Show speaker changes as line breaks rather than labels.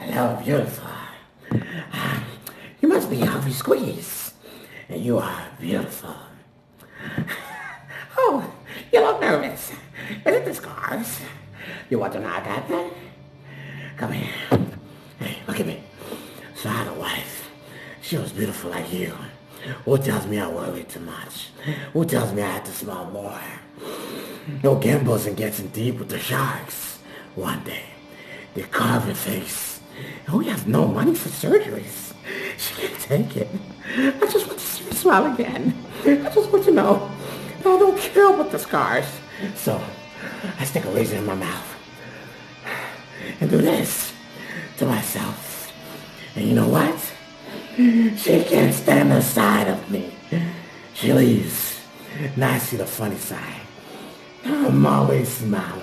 Hello, beautiful. You must be Harvey Squeeze. And you are beautiful. Oh, you look nervous. Is it the scars? You want to know about that? Come here. Hey, look at me. So I had a wife. She was beautiful like you. Who tells me I worry too much? Who tells me I had to smile more? No gambles and getting deep with the sharks. One day, they carve your face. And we have no money for surgeries. She can't take it. I just want to see you smile again. I just want you to know that I don't care about the scars. So, I stick a razor in my mouth. And do this to myself. And you know what? She can't stand the sight of me. She leaves. Now I see the funny side. I'm always smiling.